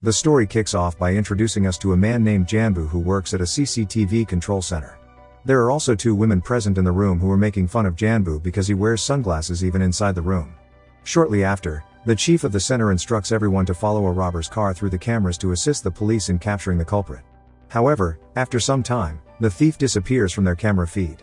The story kicks off by introducing us to a man named Jang-Boo who works at a CCTV control center. There are also two women present in the room who are making fun of Jang-Boo because he wears sunglasses even inside the room. Shortly after, the chief of the center instructs everyone to follow a robber's car through the cameras to assist the police in capturing the culprit. However, after some time, the thief disappears from their camera feed.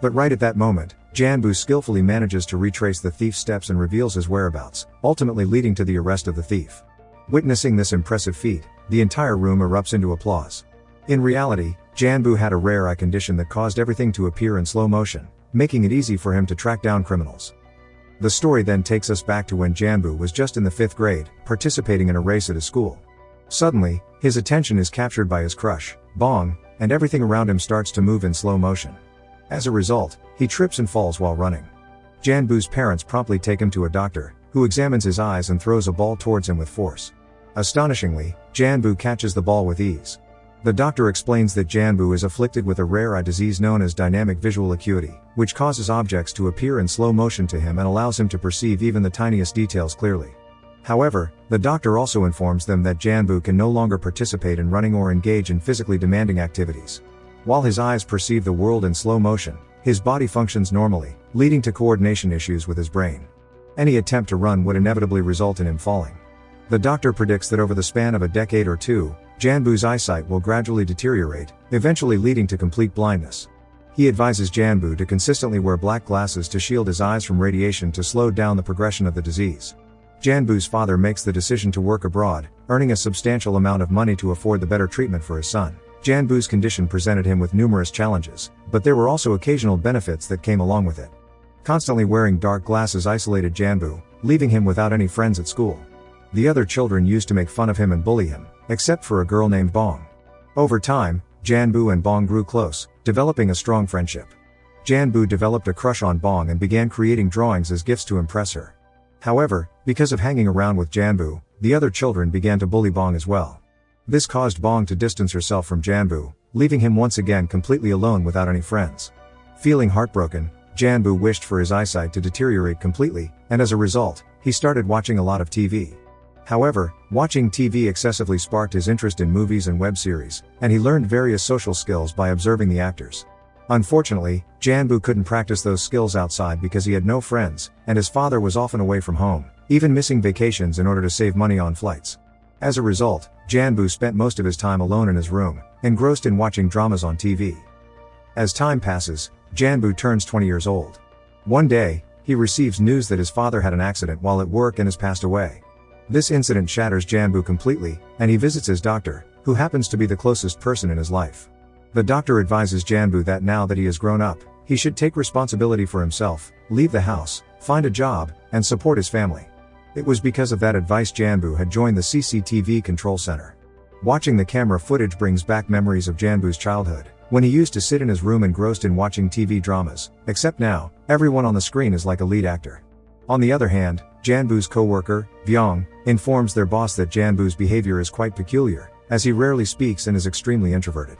But right at that moment, Jang-Boo skillfully manages to retrace the thief's steps and reveals his whereabouts, ultimately leading to the arrest of the thief. Witnessing this impressive feat, the entire room erupts into applause. In reality, Jang-Boo had a rare eye condition that caused everything to appear in slow motion, making it easy for him to track down criminals. The story then takes us back to when Jang-Boo was just in the 5th grade, participating in a race at his school. Suddenly, his attention is captured by his crush, Bong, and everything around him starts to move in slow motion. As a result, he trips and falls while running. Jang-Boo's parents promptly take him to a doctor, who examines his eyes and throws a ball towards him with force. Astonishingly, Jang-Boo catches the ball with ease. The doctor explains that Jang-Boo is afflicted with a rare eye disease known as dynamic visual acuity, which causes objects to appear in slow motion to him and allows him to perceive even the tiniest details clearly. However, the doctor also informs them that Jang-Boo can no longer participate in running or engage in physically demanding activities. While his eyes perceive the world in slow motion, his body functions normally, leading to coordination issues with his brain. Any attempt to run would inevitably result in him falling. The doctor predicts that over the span of a decade or two, Jang-Boo's eyesight will gradually deteriorate, eventually leading to complete blindness. He advises Jang-Boo to consistently wear black glasses to shield his eyes from radiation to slow down the progression of the disease. Jang-Boo's father makes the decision to work abroad, earning a substantial amount of money to afford the better treatment for his son. Jang-Boo's condition presented him with numerous challenges, but there were also occasional benefits that came along with it. Constantly wearing dark glasses isolated Jang-Boo, leaving him without any friends at school. The other children used to make fun of him and bully him, except for a girl named Bong. Over time, Jang-Boo and Bong grew close, developing a strong friendship. Jang-Boo developed a crush on Bong and began creating drawings as gifts to impress her. However, because of hanging around with Jang-Boo, the other children began to bully Bong as well. This caused Bong to distance herself from Jang-Boo, leaving him once again completely alone without any friends. Feeling heartbroken, Jang-Boo wished for his eyesight to deteriorate completely, and as a result, he started watching a lot of TV. However, watching TV excessively sparked his interest in movies and web series, and he learned various social skills by observing the actors. Unfortunately, Jang-Boo couldn't practice those skills outside because he had no friends, and his father was often away from home, even missing vacations in order to save money on flights. As a result, Jang-Boo spent most of his time alone in his room, engrossed in watching dramas on TV. As time passes, Jang-Boo turns 20 years old. One day, he receives news that his father had an accident while at work and has passed away. This incident shatters Jang-Boo completely, and he visits his doctor, who happens to be the closest person in his life. The doctor advises Jang-Boo that now that he has grown up, he should take responsibility for himself, leave the house, find a job, and support his family. It was because of that advice Jang-Boo had joined the CCTV control center. Watching the camera footage brings back memories of Jang-Boo's childhood, when he used to sit in his room engrossed in watching TV dramas, except now, everyone on the screen is like a lead actor. On the other hand, Jang-Boo's co-worker, Byung, informs their boss that Jang-Boo's behavior is quite peculiar, as he rarely speaks and is extremely introverted.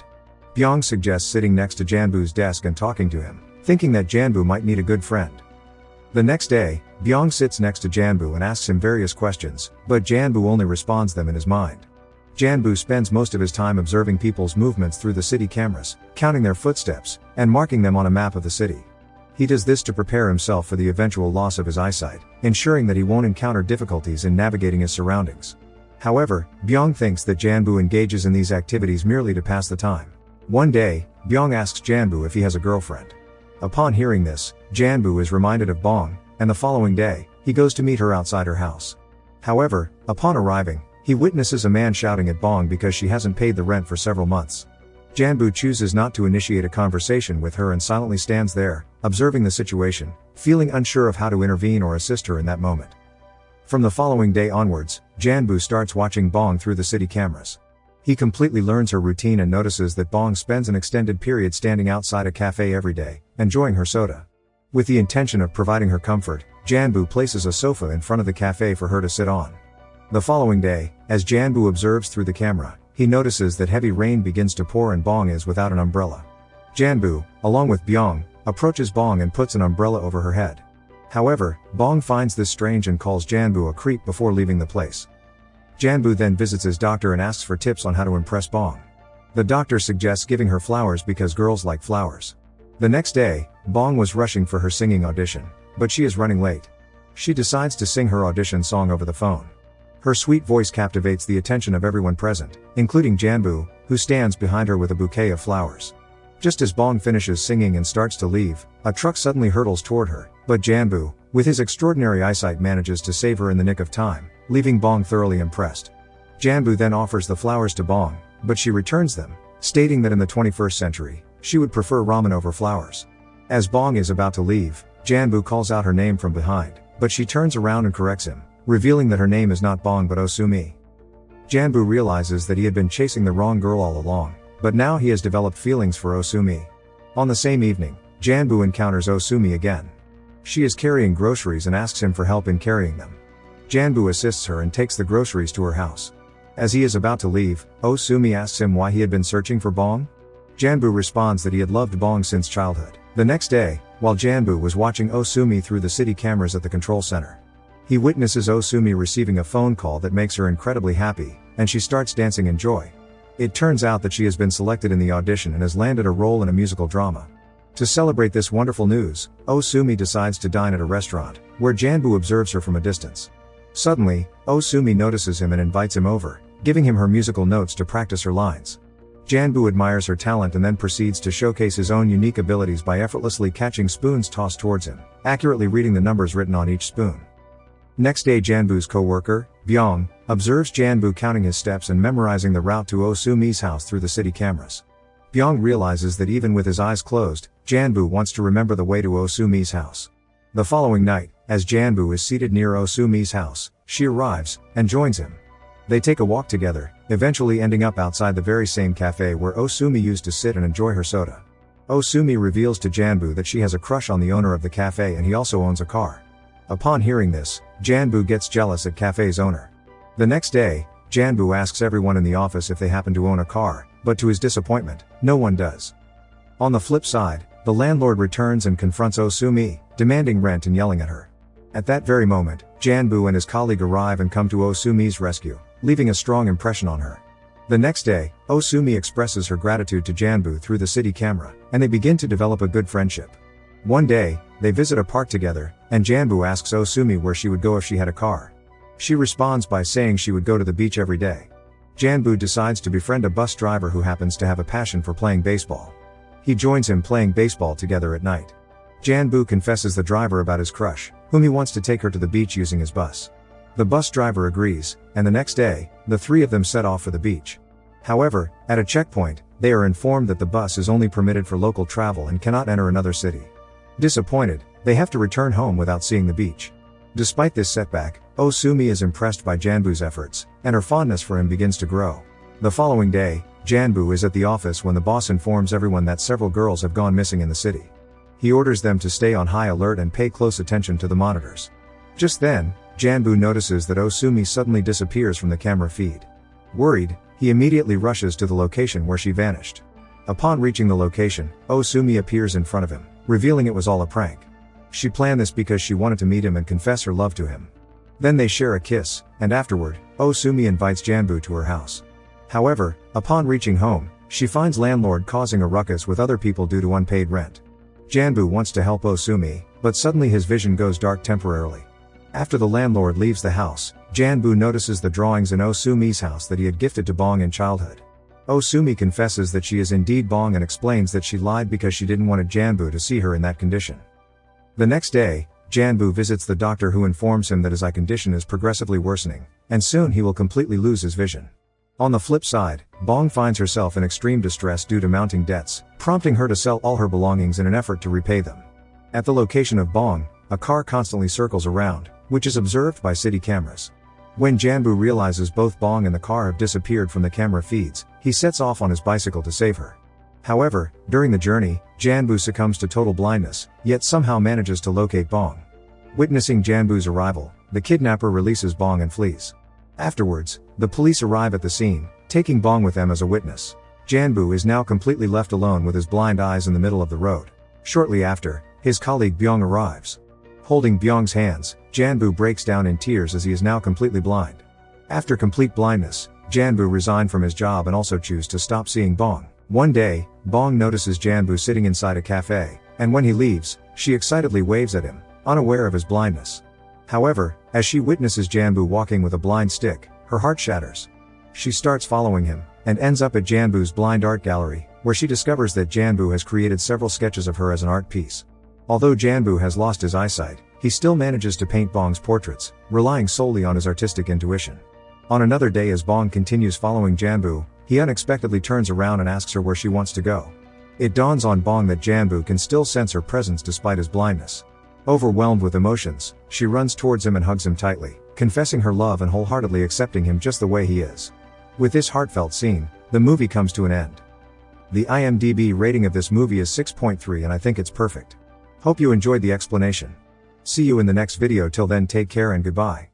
Byung suggests sitting next to Jang-Boo's desk and talking to him, thinking that Jang-Boo might need a good friend. The next day, Byung sits next to Jang-Boo and asks him various questions, but Jang-Boo only responds them in his mind. Jang-Boo spends most of his time observing people's movements through the city cameras, counting their footsteps, and marking them on a map of the city. He does this to prepare himself for the eventual loss of his eyesight, ensuring that he won't encounter difficulties in navigating his surroundings. However, Byung thinks that Jang-Boo engages in these activities merely to pass the time. One day, Byung asks Jang-Boo if he has a girlfriend. Upon hearing this, Jang-Boo is reminded of Bong, and the following day, he goes to meet her outside her house. However, upon arriving, he witnesses a man shouting at Bong because she hasn't paid the rent for several months. Jang-Boo chooses not to initiate a conversation with her and silently stands there, observing the situation, feeling unsure of how to intervene or assist her in that moment. From the following day onwards, Jang-Boo starts watching Bong through the city cameras. He completely learns her routine and notices that Bong spends an extended period standing outside a cafe every day, enjoying her soda. With the intention of providing her comfort, Jang-Boo places a sofa in front of the cafe for her to sit on. The following day, as Jang-Boo observes through the camera, he notices that heavy rain begins to pour and Bong is without an umbrella. Jang-Boo, along with Byung, approaches Bong and puts an umbrella over her head. However, Bong finds this strange and calls Jang-Boo a creep before leaving the place. Jang-Boo then visits his doctor and asks for tips on how to impress Bong. The doctor suggests giving her flowers because girls like flowers. The next day, Bong was rushing for her singing audition, but she is running late. She decides to sing her audition song over the phone. Her sweet voice captivates the attention of everyone present, including Jang-Boo, who stands behind her with a bouquet of flowers. Just as Bong finishes singing and starts to leave, a truck suddenly hurtles toward her, but Jang-Boo, with his extraordinary eyesight, manages to save her in the nick of time, leaving Bong thoroughly impressed. Jang-Boo then offers the flowers to Bong, but she returns them, stating that in the 21st century, she would prefer ramen over flowers. As Bong is about to leave, Jang-Boo calls out her name from behind, but she turns around and corrects him, revealing that her name is not Bong but Soo-Mi. Jang-Boo realizes that he had been chasing the wrong girl all along, but now he has developed feelings for Soo-Mi. On the same evening, Jang-Boo encounters Soo-Mi again. She is carrying groceries and asks him for help in carrying them. Jang-Boo assists her and takes the groceries to her house. As he is about to leave, Soo-Mi asks him why he had been searching for Bong. Jang-Boo responds that he had loved Bong since childhood. The next day, while Jang-Boo was watching Soo-Mi through the city cameras at the control center, he witnesses Soo-Mi receiving a phone call that makes her incredibly happy, and she starts dancing in joy. It turns out that she has been selected in the audition and has landed a role in a musical drama. To celebrate this wonderful news, Soo-Mi decides to dine at a restaurant, where Jang-Boo observes her from a distance. Suddenly, Soo-Mi notices him and invites him over, giving him her musical notes to practice her lines. Jang-Boo admires her talent and then proceeds to showcase his own unique abilities by effortlessly catching spoons tossed towards him, accurately reading the numbers written on each spoon. Next day, Jang-Boo's co-worker, Byung, observes Jang-Boo counting his steps and memorizing the route to Soo-Mi's house through the city cameras. Byung realizes that even with his eyes closed, Jang-Boo wants to remember the way to Soo-Mi's house. The following night, as Jang-Boo is seated near Soo-Mi's house, she arrives and joins him. They take a walk together, eventually ending up outside the very same cafe where Soo-Mi used to sit and enjoy her soda. Soo-Mi reveals to Jang-Boo that she has a crush on the owner of the cafe and he also owns a car. Upon hearing this, Jang-Boo gets jealous at cafe's owner. The next day, Jang-Boo asks everyone in the office if they happen to own a car, but to his disappointment, no one does. On the flip side, the landlord returns and confronts Soo-Mi, demanding rent and yelling at her. At that very moment, Jang-Boo and his colleague arrive and come to Soo-Mi's rescue, leaving a strong impression on her. The next day, Soo-Mi expresses her gratitude to Jang-Boo through the city camera, and they begin to develop a good friendship. One day, they visit a park together, and Jang-Boo asks Soo-Mi where she would go if she had a car. She responds by saying she would go to the beach every day. Jang-Boo decides to befriend a bus driver who happens to have a passion for playing baseball. He joins him playing baseball together at night. Jang-Boo confesses the driver about his crush, whom he wants to take her to the beach using his bus. The bus driver agrees, and the next day, the three of them set off for the beach. However, at a checkpoint, they are informed that the bus is only permitted for local travel and cannot enter another city. Disappointed, they have to return home without seeing the beach. Despite this setback, Soo-Mi is impressed by Jang-Boo's efforts, and her fondness for him begins to grow. The following day, Jang-Boo is at the office when the boss informs everyone that several girls have gone missing in the city. He orders them to stay on high alert and pay close attention to the monitors. Just then, Jang-Boo notices that Soo-Mi suddenly disappears from the camera feed. Worried, he immediately rushes to the location where she vanished. Upon reaching the location, Soo-Mi appears in front of him, revealing it was all a prank. She planned this because she wanted to meet him and confess her love to him. Then they share a kiss, and afterward, Soo-Mi invites Jang-Boo to her house. However, upon reaching home, she finds landlord causing a ruckus with other people due to unpaid rent. Jang-Boo wants to help Soo-Mi, but suddenly his vision goes dark temporarily. After the landlord leaves the house, Jang-Boo notices the drawings in Soo-Mi's house that he had gifted to Bong in childhood. Soo-Mi confesses that she is indeed Bong and explains that she lied because she didn't want Jang-Boo to see her in that condition. The next day, Jang-Boo visits the doctor who informs him that his eye condition is progressively worsening, and soon he will completely lose his vision. On the flip side, Bong finds herself in extreme distress due to mounting debts, prompting her to sell all her belongings in an effort to repay them. At the location of Bong, a car constantly circles around, which is observed by city cameras. When Jang-Boo realizes both Bong and the car have disappeared from the camera feeds, he sets off on his bicycle to save her. However, during the journey, Jang-Boo succumbs to total blindness, yet somehow manages to locate Bong. Witnessing Jang-Boo's arrival, the kidnapper releases Bong and flees. Afterwards, the police arrive at the scene, taking Bong with them as a witness. Jang-Boo is now completely left alone with his blind eyes in the middle of the road. Shortly after, his colleague Byung arrives. Holding Byung's hands, Jang-Boo breaks down in tears as he is now completely blind. After complete blindness, Jang-Boo resigned from his job and also chose to stop seeing Bong. One day, Bong notices Jang-Boo sitting inside a cafe, and when he leaves, she excitedly waves at him, unaware of his blindness. However, as she witnesses Jang-Boo walking with a blind stick, her heart shatters. She starts following him, and ends up at Jang-Boo's blind art gallery, where she discovers that Jang-Boo has created several sketches of her as an art piece. Although Jang-Boo has lost his eyesight, he still manages to paint Bong's portraits, relying solely on his artistic intuition. On another day, as Bong continues following Jang-Boo, he unexpectedly turns around and asks her where she wants to go. It dawns on Bong that Jang-Boo can still sense her presence despite his blindness. Overwhelmed with emotions, she runs towards him and hugs him tightly, confessing her love and wholeheartedly accepting him just the way he is. With this heartfelt scene, the movie comes to an end. The IMDb rating of this movie is 6.3 and I think it's perfect. Hope you enjoyed the explanation. See you in the next video. Till then, take care and goodbye.